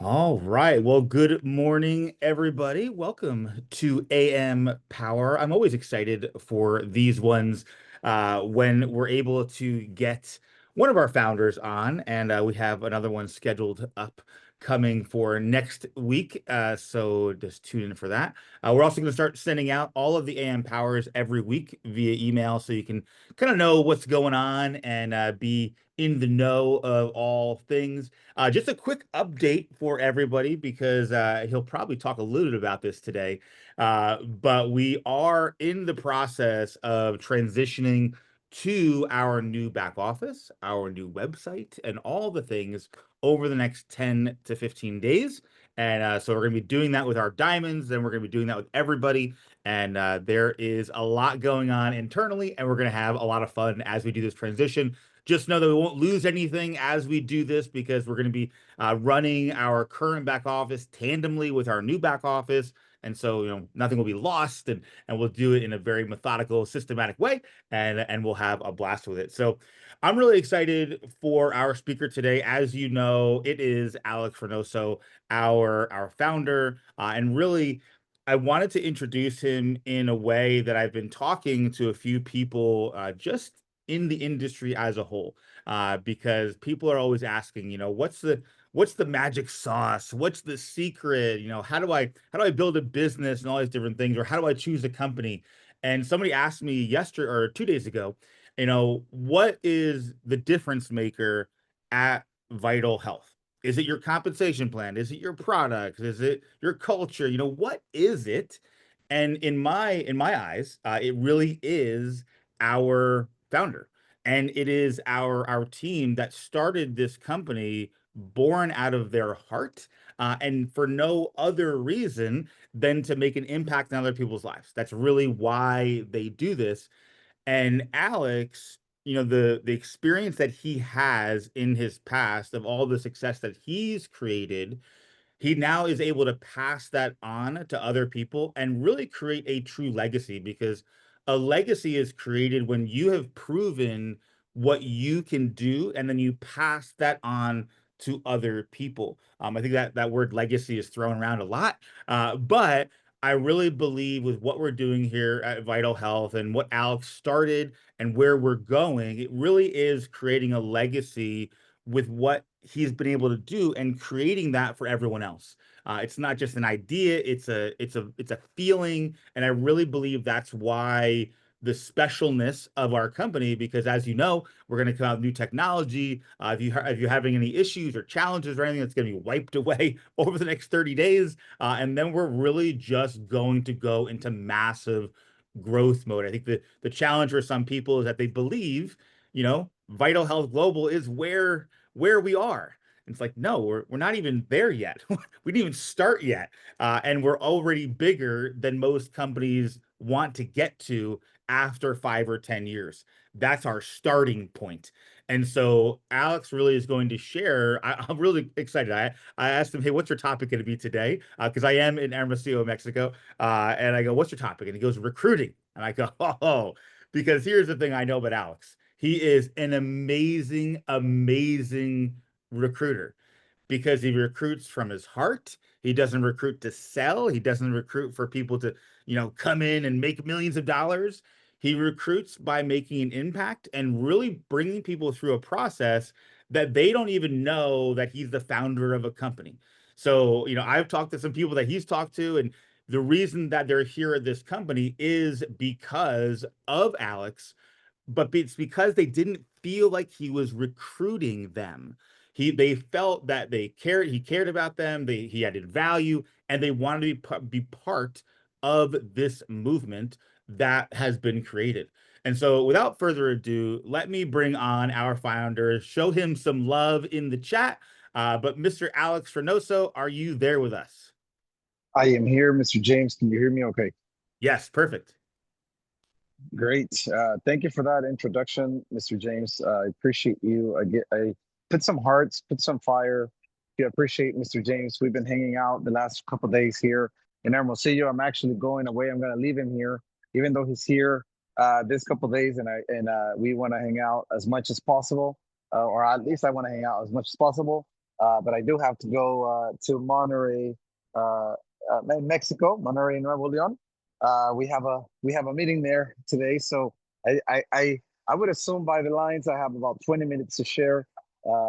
All right. Well, good morning, everybody. Welcome to AM Power. I'm always excited for these ones when we're able to get one of our founders on, and we have another one scheduled up coming for next week. So just tune in for that. We're also going to start sending out all of the AM Powers every week via email so you can kind of know what's going on and be in the know of all things. Just a quick update for everybody because he'll probably talk a little bit about this today. But we are in the process of transitioning to our new back office, our new website, and all the things over the next 10 to 15 days. And so we're going to be doing that with our diamonds, and we're going to be doing that with everybody. And there is a lot going on internally, and we're going to have a lot of fun as we do this transition. Just know that we won't lose anything as we do this because we're going to be running our current back office tandemly with our new back office. And so, nothing will be lost and we'll do it in a very methodical, systematic way and we'll have a blast with it. So I'm really excited for our speaker today. As you know, it is Alex Reynoso, our founder, and really I wanted to introduce him in a way that I've been talking to a few people just in the industry as a whole, because people are always asking, what's the magic sauce? What's the secret? How do I build a business and all these different things, or how do I choose a company? And somebody asked me yesterday or 2 days ago, what is the difference maker at Vital Health? Is it your compensation plan? Is it your products? Is it your culture? What is it? And in my eyes, it really is our founder, and it is our team that started this company born out of their heart, and for no other reason than to make an impact on other people's lives. That's really why they do this. And Alex, the experience that he has in his past of all the success that he's created, he now is able to pass that on to other people and really create a true legacy, because a legacy is created when you have proven what you can do and then you pass that on to other people. I think that word legacy is thrown around a lot, but I really believe with what we're doing here at Vital Health and what Alex started and where we're going, it really is creating a legacy with what he's been able to do and creating that for everyone else. It's not just an idea; it's a feeling, and I really believe that's why the specialness of our company. Because as you know, we're going to come out with new technology. If you're having any issues or challenges or anything, that's going to be wiped away over the next 30 days, and then we're really just going to go into massive growth mode. I think the challenge for some people is that they believe, Vital Health Global is where we are. And it's like, no, we're not even there yet. We didn't even start yet. And we're already bigger than most companies want to get to after 5 or 10 years. That's our starting point. And so Alex really is going to share. I'm really excited. I asked him, hey, what's your topic going to be today? Because I am in Hermosillo, Mexico. And I go, what's your topic? And he goes, recruiting. And I go, oh, because here's the thing I know about Alex. He is an amazing, amazing recruiter because he recruits from his heart. He doesn't recruit to sell. He doesn't recruit for people to, come in and make millions of dollars. He recruits by making an impact and really bringing people through a process that they don't even know that he's the founder of a company. So, I've talked to some people that he's talked to, and the reason that they're here at this company is because of Alex, but it's because they didn't feel like he was recruiting them. They felt that he cared about them, he added value, and they wanted to be part of this movement that has been created. And so without further ado, let me bring on our founder, show him some love in the chat. But Mr. Alex Reynoso, are you there with us? I am here, Mr. James. Can you hear me okay? Yes, perfect. Great. Thank you for that introduction, Mr. James. I appreciate you. I put some hearts, put some fire. You appreciate Mr. James. We've been hanging out the last couple of days here in Hermosillo. I'm actually going away. I'm going to leave him here, even though he's here this couple of days, and we want to hang out as much as possible, or at least I want to hang out as much as possible. but I do have to go to Monterrey, Mexico, Monterrey, Nuevo Leon. We have a meeting there today, so I I I, I would assume by the lines I have about 20 minutes to share,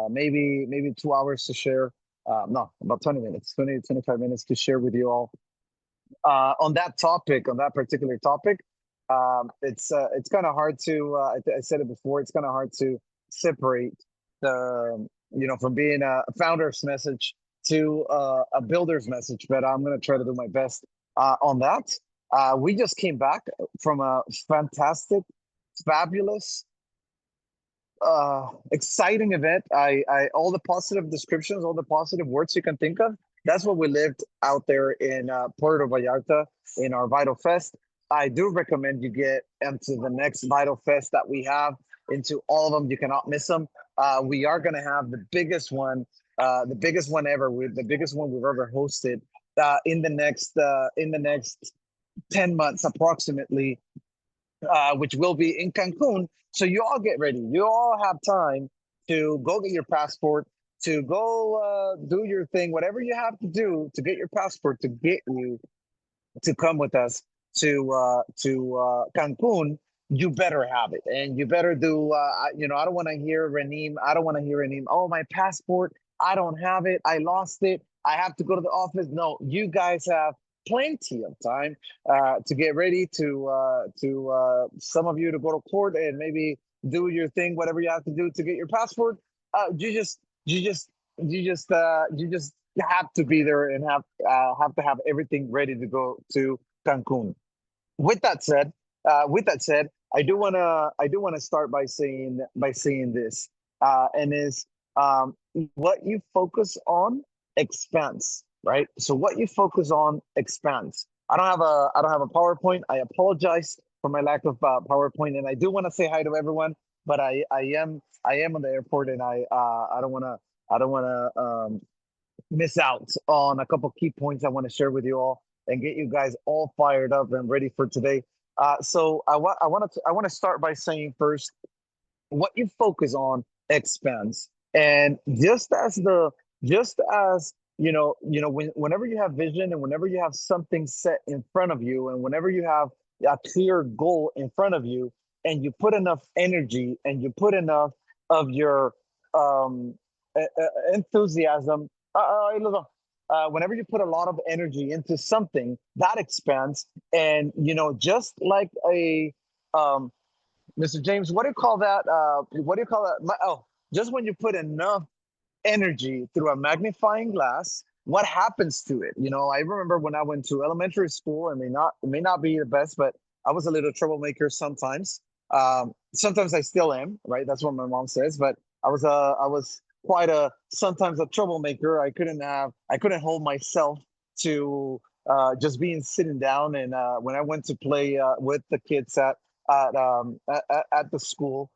maybe 2 hours to share. No, about 20 minutes, 25 minutes to share with you all on that topic, on that particular topic. It's kind of hard to. I said it before. It's kind of hard to separate the from being a founder's message to a builder's message. But I'm gonna try to do my best on that. We just came back from a fantastic, fabulous, exciting event. I all the positive descriptions, all the positive words you can think of. That's what we lived out there in Puerto Vallarta in our Vital Fest. I do recommend you get into the next Vital Fest that we have, into all of them. You cannot miss them. We are going to have the biggest one ever, with the biggest one we've ever hosted in the next 10 months approximately, which will be in Cancun. So you all get ready. You all have time to go get your passport, to go do your thing, whatever you have to do to get your passport, to get you to come with us to Cancun. You better have it, and you better do. I don't want to hear Renim. I don't want to hear Renim. Oh, my passport. I don't have it. I lost it. I have to go to the office. No, you guys have plenty of time to get ready to some of you to go to court and maybe do your thing, whatever you have to do to get your passport. You just have to be there and have to have everything ready to go to Cancun. With that said, I do wanna start by saying this, and is what you focus on expands, right? So what you focus on expands. I don't have a PowerPoint. I apologize for my lack of PowerPoint, and I do want to say hi to everyone, but I am on the airport, and I don't want to miss out on a couple key points I want to share with you all and get you guys all fired up and ready for today. So I want to start by saying first, what you focus on expands. And just as whenever you have vision, and whenever you have something set in front of you, and whenever you have a clear goal in front of you, and you put enough energy and you put enough of your um, enthusiasm, whenever you put a lot of energy into something, that expands. And just like a um, Mr. James, what do you call that? What do you call that? Just when you put enough energy through a magnifying glass, what happens to it? I remember when I went to elementary school, and it may not be the best, but I was a little troublemaker sometimes. Sometimes I still am, right? That's what my mom says. But I was quite a sometimes a troublemaker. I couldn't hold myself to just being sitting down. And when I went to play with the kids at the school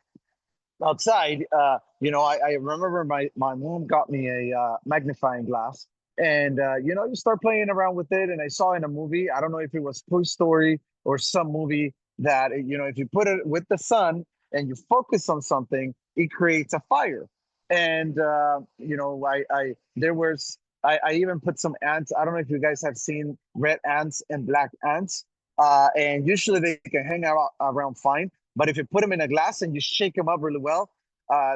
outside, I remember my mom got me a magnifying glass, and you start playing around with it. And I saw in a movie, I don't know if it was Toy Story or some movie, that if you put it with the sun and you focus on something, it creates a fire. And I there was I even put some ants. I don't know if you guys have seen red ants and black ants, and usually they can hang out around fine. But if you put them in a glass and you shake them up really well,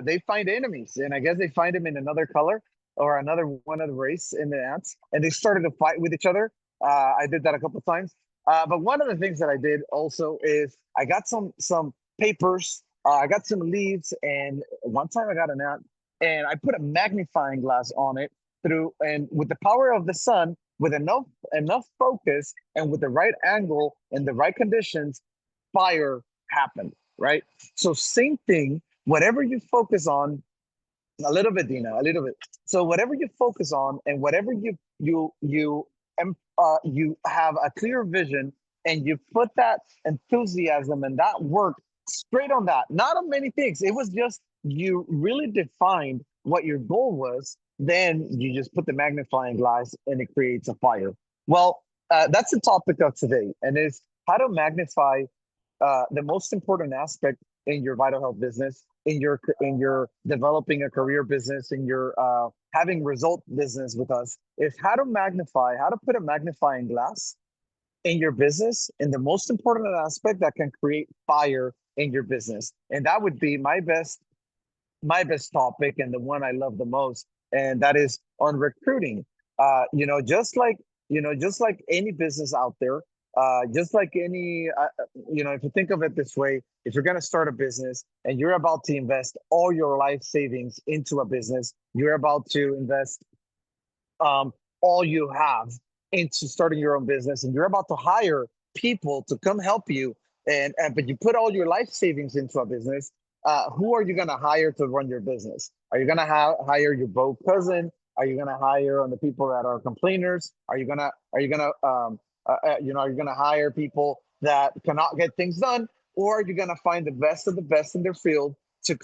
they find enemies. And I guess they find them in another color or another one of the race in the ants, and they started to fight with each other. I did that a couple of times. But one of the things that I did also is I got some papers. I got some leaves, and one time I got an ant, and I put a magnifying glass on it and with the power of the sun, with enough focus, and with the right angle and the right conditions, fire happened, right? So same thing, whatever you focus on, a little bit, Dina, a little bit. So whatever you focus on, and whatever you have a clear vision, and you put that enthusiasm and that work straight on that, not on many things. It was just you really defined what your goal was. Then you just put the magnifying glass, and it creates a fire. Well, that's the topic of today, and is how to magnify the most important aspect in your vital health business, in your developing a career business, in your having result business with us, is how to put a magnifying glass in your business in the most important aspect that can create fire in your business. And that would be my best topic and the one I love the most, and that is on recruiting. Just like any business out there, just like any, if you think of it this way, if you're going to start a business and you're about to invest all your life savings into a business, you're about to invest all you have into starting your own business, and you're about to hire people to come help you, and but you put all your life savings into a business. Who are you going to hire to run your business? Are you going to hire your broke cousin? Are you going to hire on the people that are complainers? Are you gonna are you going to hire people that cannot get things done, or are you going to find the best of the best in their field to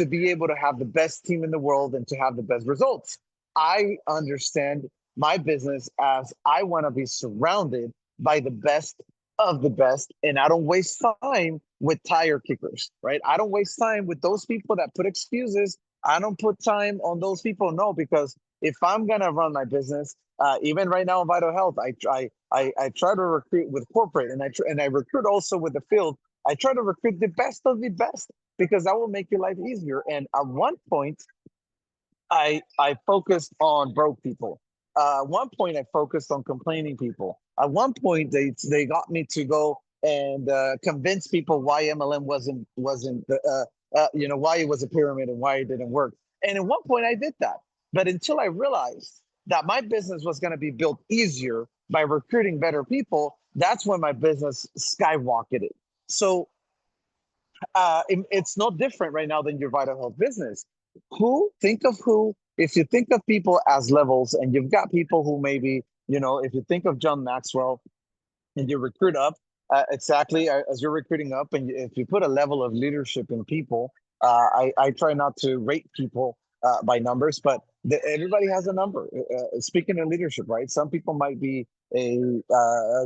be able to have the best team in the world and to have the best results? I understand my business as I want to be surrounded by the best of the best, and I don't waste time with tire kickers, right? I don't waste time with those people that put excuses. I don't put time on those people, no, because if I'm gonna run my business, even right now in Vital Health, I try to recruit with corporate, and I recruit also with the field. I try to recruit the best of the best because that will make your life easier. And at one point, I focused on broke people. At one point, I focused on complaining people. At one point, they got me to go and convince people why MLM wasn't why it was a pyramid and why it didn't work. And at one point, I did that. But until I realized that my business was going to be built easier by recruiting better people, that's when my business skyrocketed. So it's no different right now than your Vital Health business. If you think of people as levels, and you've got people who maybe, if you think of John Maxwell and you recruit up, exactly as you're recruiting up, and if you put a level of leadership in people, I try not to rate people by numbers, but everybody has a number. Speaking of leadership, right? Some people might be a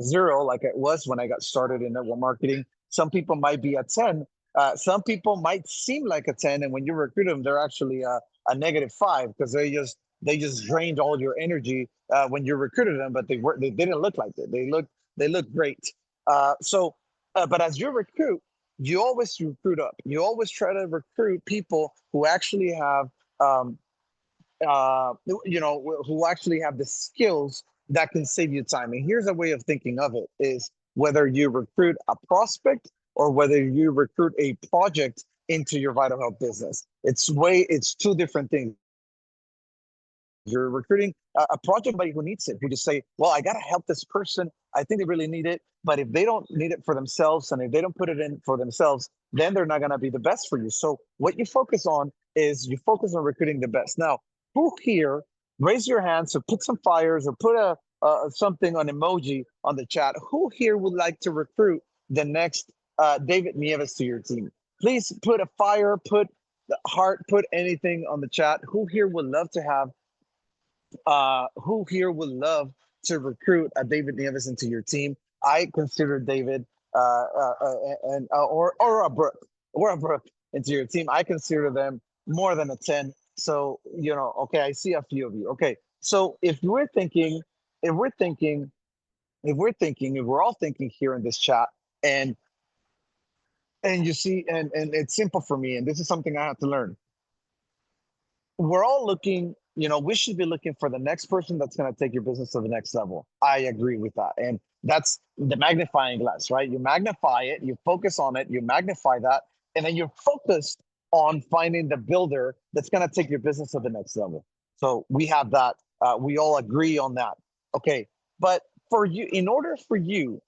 zero, like it was when I got started in network marketing. Some people might be a 10. Some people might seem like a 10, and when you recruit them, they're actually a -5 because they just drained all your energy when you recruited them, but they didn't look like it. They look great. But as you recruit, you always recruit up. You always try to recruit people who actually have um, who actually have the skills that can save you time. And here's a way of thinking of it: is whether you recruit a prospect or whether you recruit a project into your Vital Health business. It's two different things. You're recruiting a project buddy who needs it, who just say, well, I got to help this person. I think they really need it. But if they don't need it for themselves, and if they don't put it in for themselves, then they're not going to be the best for you. So what you focus on is you focus on recruiting the best. Now, who here, raise your hands or put some fires or put a something on emoji on the chat. Who here would like to recruit the next David Nieves to your team? Please put a fire, put the heart, put anything on the chat. Who here would love to have who here would love to recruit a David Nieves into your team? I consider David or a Brooke into your team. I consider them more than a 10. So okay, I see a few of you. Okay, so if we're thinking, if we're all thinking here in this chat, and you see, and it's simple for me, and this is something I have to learn. We're all looking, we should be looking for the next person that's going to take your business to the next level. I agree with that. And that's the magnifying glass, right? You magnify it, you focus on it, you magnify that, and then you're focused on finding the builder that's going to take your business to the next level. So we have that. We all agree on that. Okay. But for you, in order for you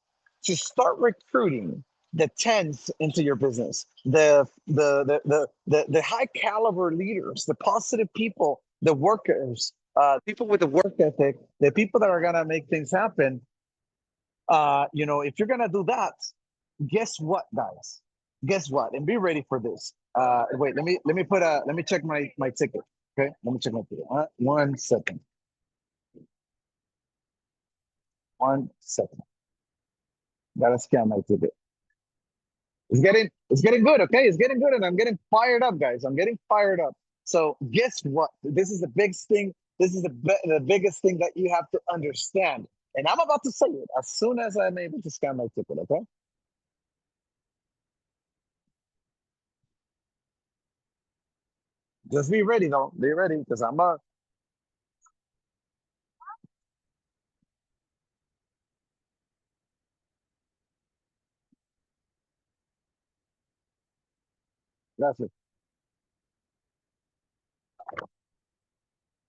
to start recruiting the tens into your business, the high caliber leaders, the positive people, the workers, people with the work ethic, the people that are gonna make things happen. If you're gonna do that, guess what, guys? Guess what? And be ready for this. Wait, let me check my ticket. Okay, let me check my ticket. 1 second. 1 second. Gotta scan my ticket. It's getting good. Okay, it's getting good, and I'm getting fired up, guys. I'm getting fired up. So guess what? This is the big thing. This is the biggest thing that you have to understand. And I'm about to say it as soon as I'm able to scan my ticket. Okay, just be ready though. Be ready because I'm a. That's it.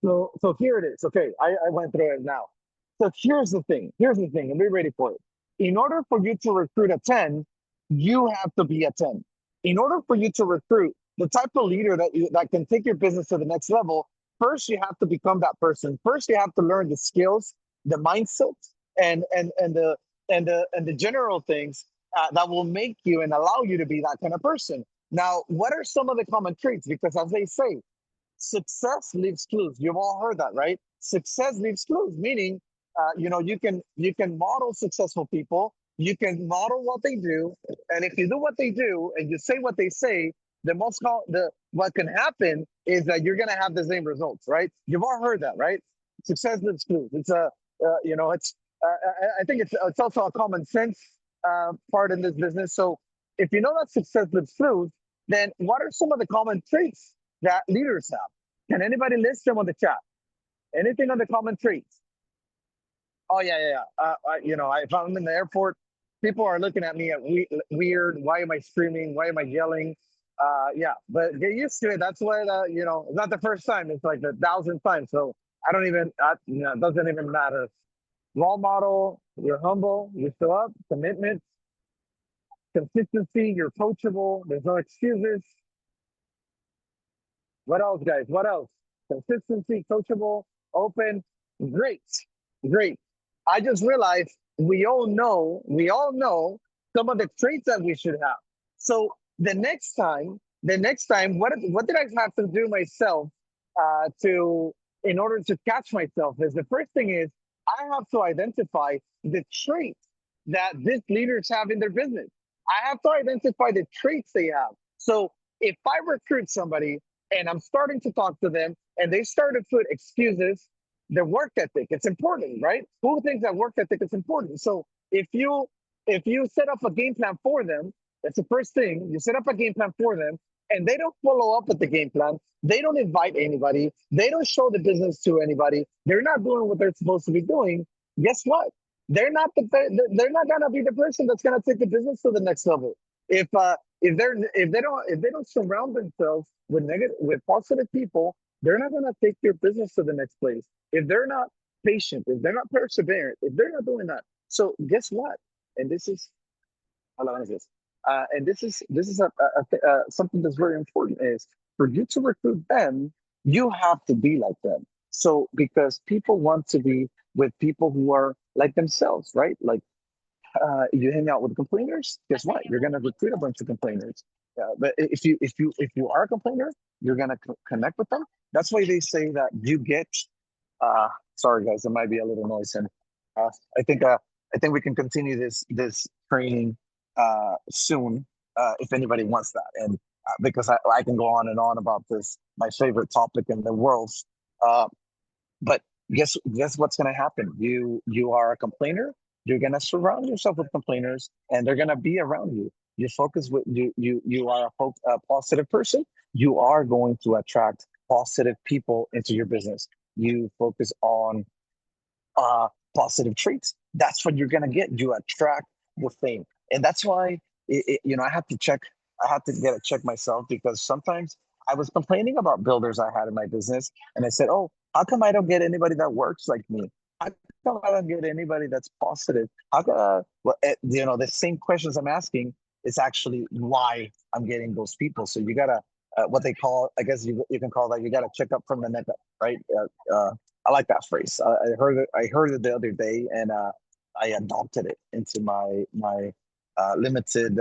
So here it is. Okay, I went through it now. So here's the thing. Here's the thing, and be ready for it. In order for you to recruit a 10, you have to be a 10. In order for you to recruit the type of leader that can take your business to the next level, first you have to become that person. First you have to learn the skills, the mindset, and the general things that will make you and allow you to be that kind of person. Now, what are some of the common traits? Because as they say, success leaves clues. You've all heard that, right? Success leaves clues, meaning, you can model successful people. You can model what they do, and if you do what they do and you say what they say, the what can happen is that you're gonna have the same results, right? You've all heard that, right? Success leaves clues. It's a, it's. I think it's also a common sense part in this business. So if you know that success leaves clues, then what are some of the common traits that leaders have? Can anybody list them on the chat? Anything on the common traits? Oh yeah, yeah, yeah. If I'm in the airport, people are looking at me weird. Why am I screaming? Why am I yelling? Yeah, but get used to it. That's why it's not the first time. It's like the thousandth time. So I don't even. It doesn't even matter. Role model. You're humble. You show up. Commitment, consistency. You're coachable. There's no excuses. What else, guys? What else? Consistency, coachable, open. Great. Great. I just realized we all know some of the traits that we should have. So the next time, what did I have to do myself to in order to catch myself is the first thing is I have to identify the traits that these leaders have in their business. I have to identify the traits they have. So if I recruit somebody and I'm starting to talk to them and they start to put excuses, their work ethic, it's important, right? Who thinks that work ethic is important? So if you set up a game plan for them, that's the first thing. You set up a game plan for them and they don't follow up with the game plan. They don't invite anybody. They don't show the business to anybody. They're not doing what they're supposed to be doing. Guess what? They're not gonna be the person that's gonna take the business to the next level. If they don't surround themselves with positive people, they're not gonna take your business to the next place. If they're not patient, if they're not perseverant, if they're not doing that, so guess what? And this is how long is this? And this is something that's very important is for you to recruit them, you have to be like them. So because people want to be with people who are like themselves, right? Like you hang out with complainers, guess what? You're gonna recruit a bunch of complainers. But if you are a complainer, you're gonna connect with them. That's why they say that you get. Uh, Sorry guys, there might be a little noise, and uh, I think uh, I think we can continue this training soon if anybody wants that, and because I can go on and on about this, my favorite topic in the world. Uh, but guess what's going to happen? You are a complainer. You're going to surround yourself with complainers, and they're going to be around you. You focus with you are a positive person. You are going to attract positive people into your business. You focus on uh, positive traits. That's what you're gonna get. You attract the thing, and that's why I have to check. I have to get a check myself because sometimes I was complaining about builders I had in my business, and I said, "Oh, how come I don't get anybody that works like me? How come I don't get anybody that's positive? How come, the same questions I'm asking is actually why I'm getting those people. So you gotta, what they call, I guess you can call that, you gotta check up from the neck up, right? I like that phrase. I heard it the other day, and I adopted it into limited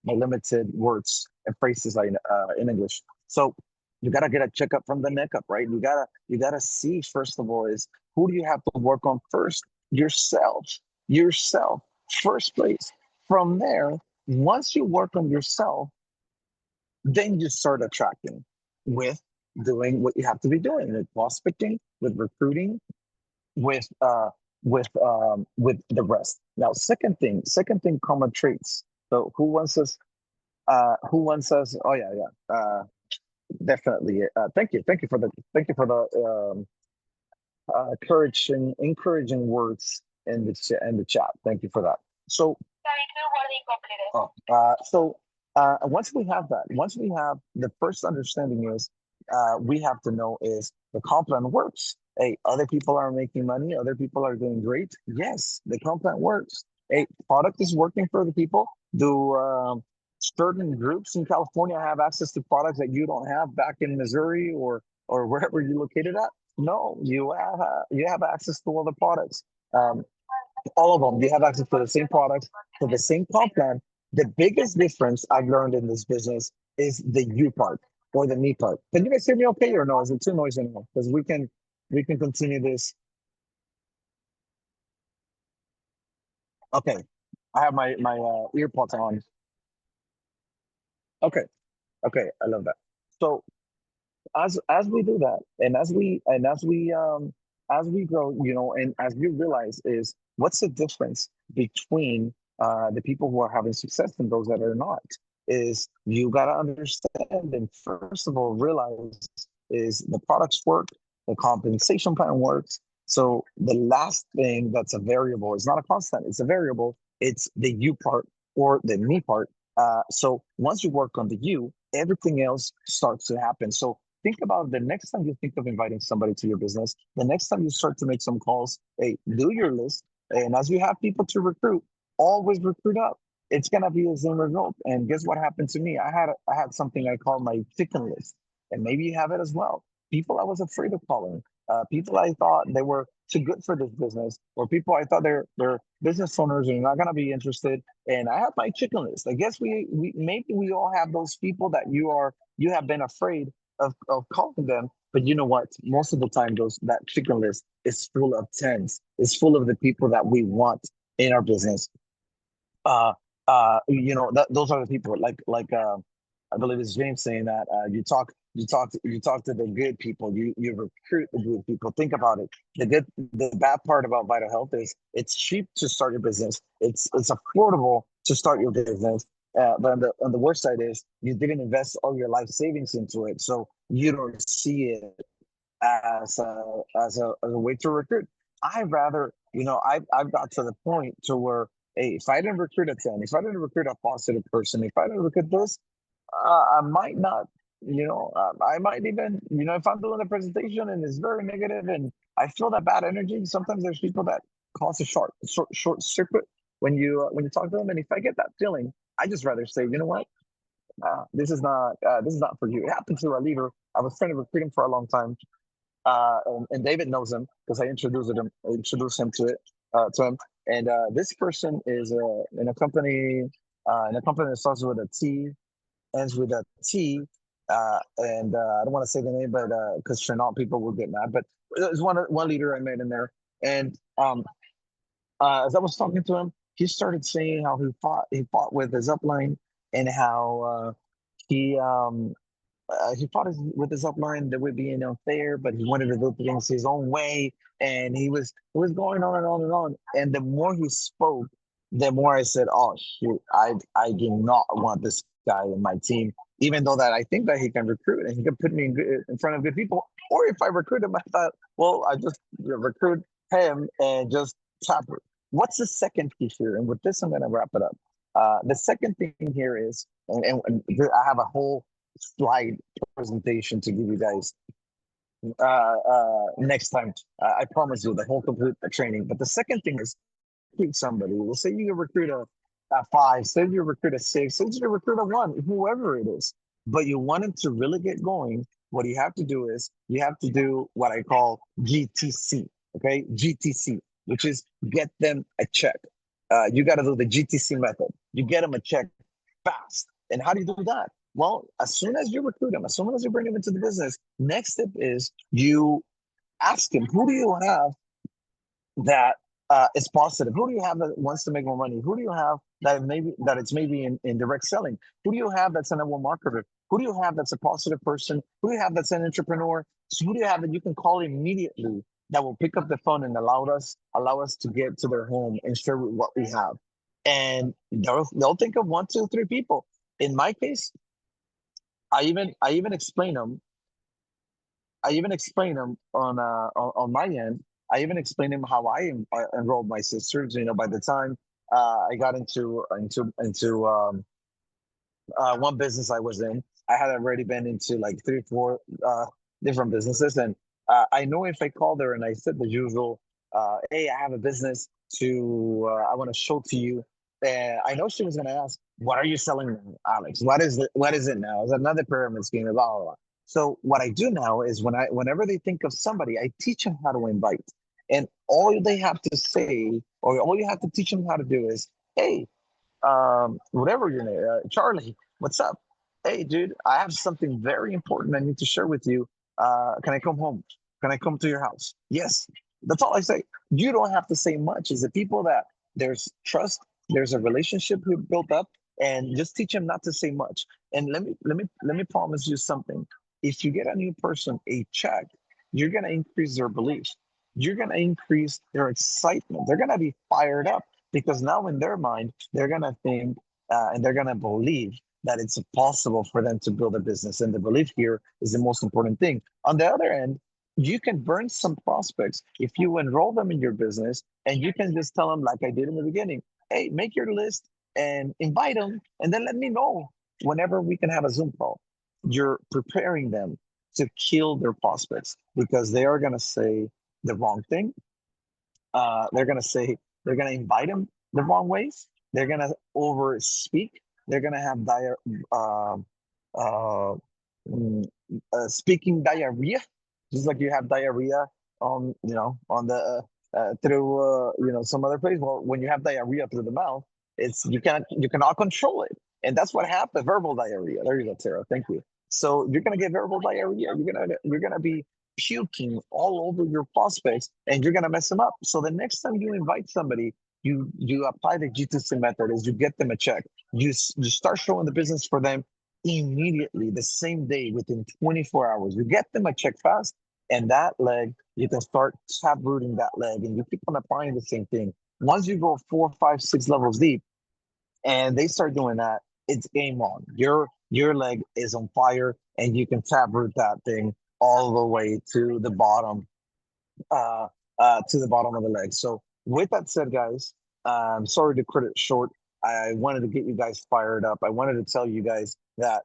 my limited words and phrases in English. So you gotta get a checkup from the neck up, right? You gotta see first of all is who do you have to work on first? Yourself, yourself, first place. From there, Once you work on yourself, then you start attracting with doing what you have to be doing, with prospecting, with recruiting, with with the rest. Now, second thing, common traits. So who wants us? Who wants us? Oh yeah, yeah. Definitely. Thank you for the encouraging words in the chat. Thank you for that. So once we have that, once we have the first understanding is, we have to know is the comp plan works. Hey, other people are making money. Other people are doing great. Yes, the comp plan works. Hey, product is working for the people. Do certain groups in California have access to products that you don't have back in Missouri or wherever you're located at? No, you have access to all the products. Um, all of them. You have access to the same products, to the same comp plan. The biggest difference I've learned in this business is the you part or the me part. Can you guys hear me okay or no? Is it too noisy anymore? Because we can continue this. Okay. I have my ear pods on. Okay. Okay. I love that. So as we do that and as we grow, and as you realize is what's the difference between the people who are having success and those that are not, is you got to understand and first of all realize is the products work, the compensation plan works. So the last thing that's a variable is not a constant, it's a variable, it's the you part or the me part. So once you work on the you, everything else starts to happen. So think about the next time you think of inviting somebody to your business, the next time you start to make some calls, hey, do your list. And as you have people to recruit, always recruit up. It's gonna be the same result. And guess what happened to me? I had something I call my chicken list. And maybe you have it as well. People I was afraid of calling, people I thought they were too good for this business, or people I thought they're business owners and not gonna be interested. And I have my chicken list. I guess we maybe we all have those people that you have been afraid of calling them. But you know what? Most of the time, those that chicken list is full of tens. It's full of the people that we want in our business. Uh, those are the people. I believe it's James saying that you talk to the good people. You recruit the good people. Think about it. The bad part about Vital Health is it's cheap to start your business. It's affordable to start your business. But on the worst side is you didn't invest all your life savings into it, so you don't see it as a way to recruit. I rather, I've got to the point to where, hey, if I didn't recruit a 10, if I didn't recruit a positive person, if I didn't recruit this, I might not, I might even, if I'm doing a presentation and it's very negative and I feel that bad energy, sometimes there's people that cause a short circuit when you talk to them. And if I get that feeling, I just rather say, you know what, this is not for you. It happened to a leader. I was trying to recruit him for a long time, and David knows him because I introduced him to him. And this person is in a company that starts with a T, ends with a T, and I don't want to say the name, but because Chenault people will get mad. But there's one leader I met in there, and as I was talking to him, he started saying how he fought with his upline and how he fought with his upline that would be unfair, but he wanted to do things his own way, and it was going on and on and on. And the more he spoke, the more I said, "Oh shoot, I do not want this guy in my team." Even though that I think that he can recruit and he can put me in front of good people, or if I recruit him, I thought, well, I just recruit him and just tap it. What's the second piece here? And with this, I'm going to wrap it up. The second thing here is, and I have a whole slide presentation to give you guys next time. I promise you the whole complete training. But the second thing is recruit somebody. Let's say you recruit a five, say you recruit a six, say you recruit a one, whoever it is. But you want them to really get going. What you have to do is you have to do what I call GTC. Okay, GTC, which is get them a check. You got to do the GTC method. You get them a check fast. And how do you do that? Well, as soon as you recruit them, as soon as you bring them into the business, next step is you ask him, who do you have that is positive? Who do you have that wants to make more money? Who do you have that it's maybe in direct selling? Who do you have that's a network marketer? Who do you have that's a positive person? Who do you have that's an entrepreneur? So who do you have that you can call immediately that will pick up the phone and allow us to get to their home and share what we have? And they'll think of one, two, three people. In my case, I even explain them. I even explain them on my end. I even explain them how I enrolled my sisters. By the time I got into one business I was in, I had already been into like three, four different businesses, and I know if I called her and I said the usual, "Hey, I have a business I want to show to you," I know she was going to ask, "What are you selling now, Alex? What is it? What is it now? Is it another pyramid scheme?" Blah blah blah. So what I do now is whenever they think of somebody, I teach them how to invite, and all they have to say, or all you have to teach them how to do is, "Hey, whatever your name, Charlie, what's up? Hey, dude, I have something very important I need to share with you. Can I come home? Can I come to your house? Yes." That's all I say. You don't have to say much. Is the people that there's trust, there's a relationship built up, and just teach them not to say much. And let me promise you something. If you get a new person a check, you're gonna increase their belief. You're gonna increase their excitement. They're gonna be fired up because now in their mind they're going to think and they're going to believe that it's possible for them to build a business, and the belief here is the most important thing. On the other end, you can burn some prospects if you enroll them in your business, and you can just tell them, like I did in the beginning, "Hey, make your list and invite them, and then let me know whenever we can have a Zoom call." You're preparing them to kill their prospects because they are going to say the wrong thing. They're going to say, they're going to invite him the wrong ways. They're going to over speak. They're going to have uh, uh, mm, speaking diarrhea, just like you have diarrhea on the through some other place. Well, when you have diarrhea through the mouth, you cannot control it, and that's what happened. Verbal diarrhea. There you go, Tara. Thank you. So you're gonna get verbal diarrhea. You're gonna be puking all over your prospects, and you're gonna mess them up. So the next time you invite somebody, you apply the G2C method. Is you get them a check. You start showing the business for them immediately, the same day, within 24 hours. You get them a check fast, and that leg, you can start tap rooting that leg, and you keep on applying the same thing. Once you go 4, 5, 6 levels deep, and they start doing that, it's game on. Your leg is on fire, and you can tap root that thing all the way uh, to the bottom of the leg. So with that said, guys, I'm sorry to cut it short. I wanted to get you guys fired up. I wanted to tell you guys that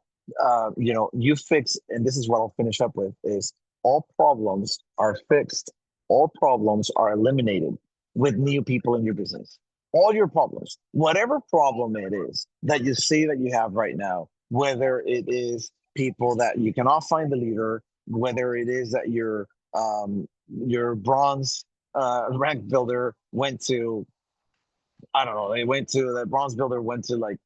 you fix, and this is what I'll finish up with: is all problems are fixed, all problems are eliminated with new people in your business. All your problems, whatever problem it is that you see that you have right now, whether it is people that you cannot find the leader, whether it is that your bronze rank builder went to, I don't know, that bronze builder went to, like,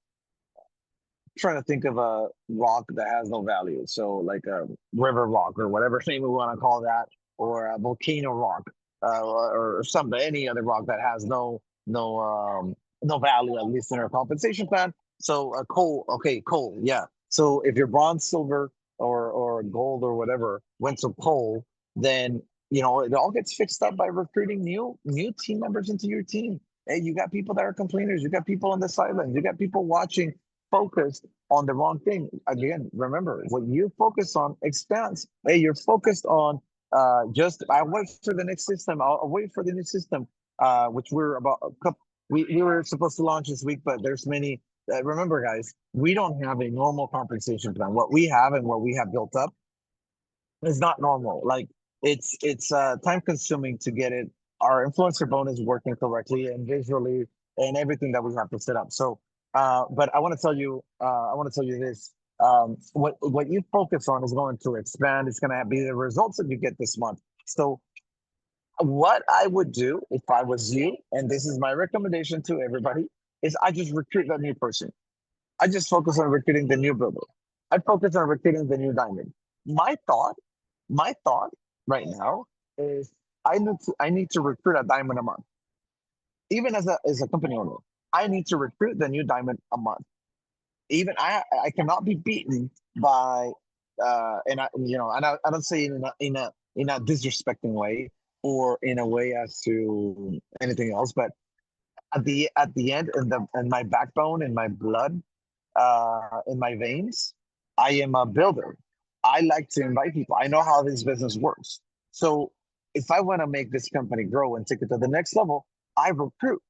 trying to think of a rock that has no value. So like a river rock or whatever name we want to call that, or a volcano rock, or something, any other rock that has no value, at least in our compensation plan. So coal, okay, coal, yeah. So if your bronze, silver, or gold or whatever went to coal, then it all gets fixed up by recruiting new team members into your team. Hey, you got people that are complainers. You got people on the sidelines. You got people watching, focused on the wrong thing. Again, remember, what you focus on expands. Hey, you're focused on just, I wait for the next system. I'll wait for the new system, which we're about a couple. We were supposed to launch this week, but there's many. Remember, guys, we don't have a normal compensation plan. What we have and what we have built up is not normal. Like, it's time consuming to get it. Our influencer bonus working correctly and visually, and everything that we have to set up. So, but I want to tell you this. What you focus on is going to expand. It's going to be the results that you get this month. So, what I would do if I was you, and this is my recommendation to everybody, is I just recruit that new person. I just focus on recruiting the new builder. I focus on recruiting the new diamond. My thought, my thought right now is I need to recruit a diamond a month. even as a company owner, I need to recruit the new diamond a month. Even I cannot be beaten by and I you know and I don't say it in a disrespecting way or in a way as to anything else, but at the end in my backbone, in my blood, in my veins, I am a builder. I like to invite people. I know how this business works. So if I want to make this company grow and take it to the next level, I recruit.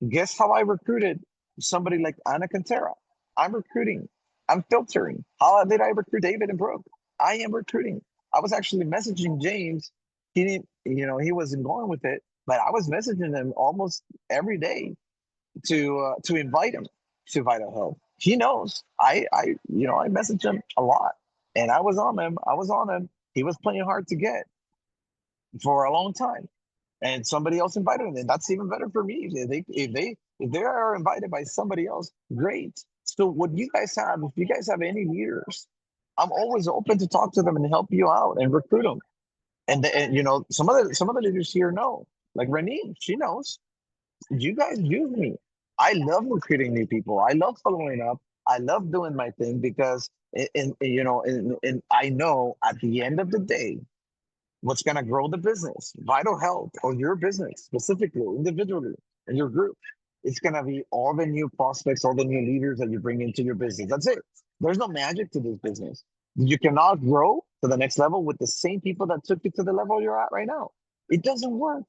Guess how I recruited somebody like Anna Cantera? I'm recruiting. I'm filtering. How did I recruit David and Brooke? I am recruiting. I was actually messaging James. He didn't, he wasn't going with it, but I was messaging him almost every day to invite him to Vital Health. He knows. I messaged him a lot, and I was on him. I was on him. He was playing hard to get for a long time, and somebody else invited them, and that's even better for me. If they are invited by somebody else, great. So what you guys have, if you guys have any leaders, I'm always open to talk to them and help you out and recruit them. And some of the leaders here know, like Renee, she knows. You guys use me. I love recruiting new people. I love following up. I love doing my thing because and I know at the end of the day what's going to grow the business, Vital Health, or your business specifically, individually, and your group. It's going to be all the new prospects, all the new leaders that you bring into your business. That's it. There's no magic to this business. You cannot grow to the next level with the same people that took you to the level you're at right now. It doesn't work.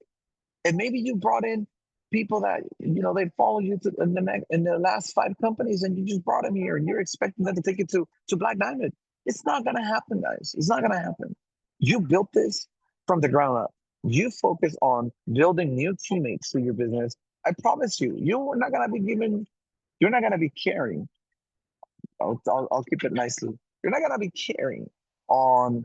And maybe you brought in people that they follow you in the last five companies, and you just brought them here, and you're expecting them to take it to Black Diamond. It's not gonna happen, guys. It's not gonna happen. You built this from the ground up. You focus on building new teammates to your business. I promise you, you're not gonna be caring. I'll keep it nicely. You're not gonna be caring on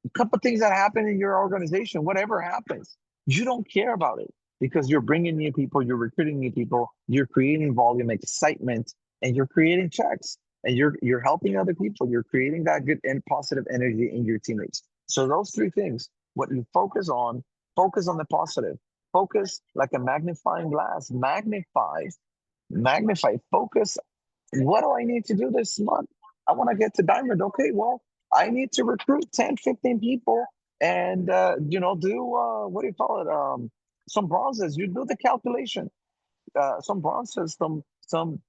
a couple of things that happen in your organization, whatever happens, you don't care about it because you're bringing new people, you're recruiting new people, you're creating volume, excitement, and you're creating checks, and you're helping other people. You're creating that good and positive energy in your teammates. So those three things, what you focus on the positive, focus like a magnifying glass, magnify, focus. What do I need to do this month? I want to get to diamond. Okay, well, I need to recruit 10, 15 people and do what do you call it? Some bronzes. You do the calculation. Some bronzes, some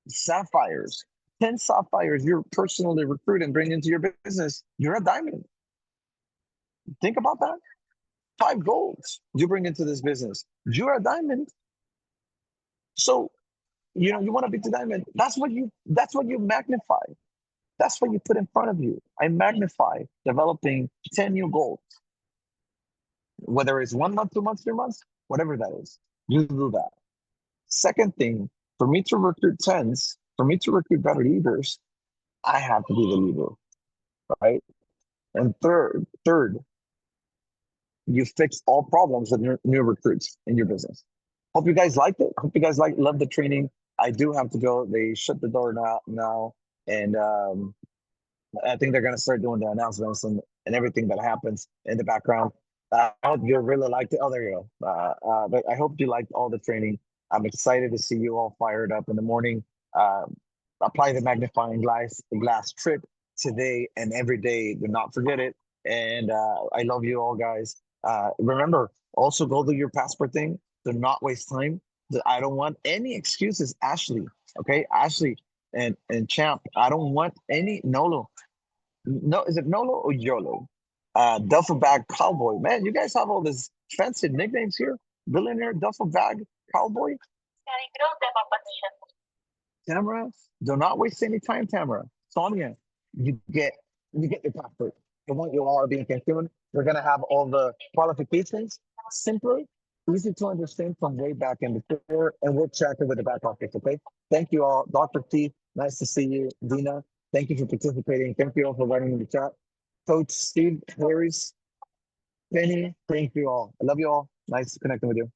sapphires. 10 sapphires you're personally recruit and bring into your business. You're a diamond. Think about that. 5 golds you bring into this business. You're a diamond. So you want to be the diamond. That's what you magnify. That's what you put in front of you. I magnify developing 10 new goals, whether it's 1 month, 2 months, 3 months, whatever that is. You do that. Second thing, for me to recruit better leaders, I have to be the leader, right? And third, you fix all problems with new recruits in your business. Hope you guys liked it. Hope you guys love the training. I do have to go. They shut the door now, and I think they're going to start doing the announcements and everything that happens in the background. I hope you really liked it. Oh, there you go. But I hope you liked all the training. I'm excited to see you all fired up in the morning. Uh, Apply the magnifying glass trick today and every day. Do not forget it. And I love you all, guys. Remember, also go do your passport thing. Do not waste time. I don't want any excuses, Ashley. Okay, Ashley and Champ. I don't want any Nolo. No, is it Nolo or Yolo? Duffel bag cowboy. Man, you guys have all these fancy nicknames here. Billionaire duffel bag cowboy. Tamara, do not waste any time, Tamara. Sonia, you get you get your passport. I want you all to be in Cancun. We're gonna have all the qualifications simpler, easy to understand from way back in before, and we'll check it with the back office. Okay. Thank you all, Dr. T. Nice to see you, Dina. Thank you for participating. Thank you all for writing in the chat. Coach Steve Harris, Penny, thank you all. I love you all. Nice connecting with you.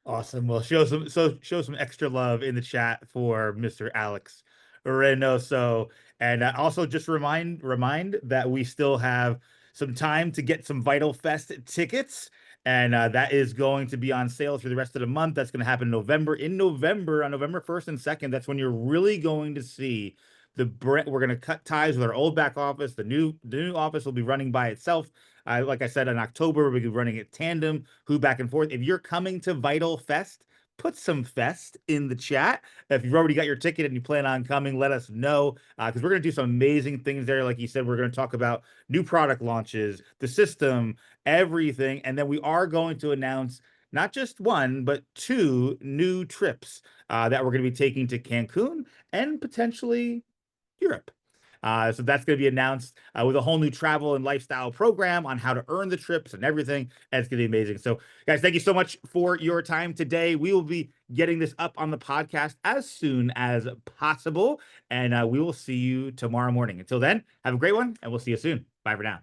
Awesome. Well, show some extra love in the chat for Mr. Alex Reynoso, and also just remind that we still have some time to get some Vital Fest tickets. And that is going to be on sale for the rest of the month. That's going to happen in November. In November, on November 1st and 2nd, that's when you're really going to see the brand. We're going to cut ties with our old back office. The new office will be running by itself. Like I said, in October, we'll be running it tandem, who back and forth. If you're coming to Vital Fest, put some fest in the chat. If you've already got your ticket and you plan on coming, let us know because we're going to do some amazing things there. Like you said, we're going to talk about new product launches, the system, everything. And then we are going to announce not just one, but two new trips that we're going to be taking to Cancun and potentially Europe. So that's going to be announced with a whole new travel and lifestyle program on how to earn the trips and everything. And it's going to be amazing. So, guys, thank you so much for your time today. We will be getting this up on the podcast as soon as possible. And we will see you tomorrow morning. Until then, have a great one, and we'll see you soon. Bye for now.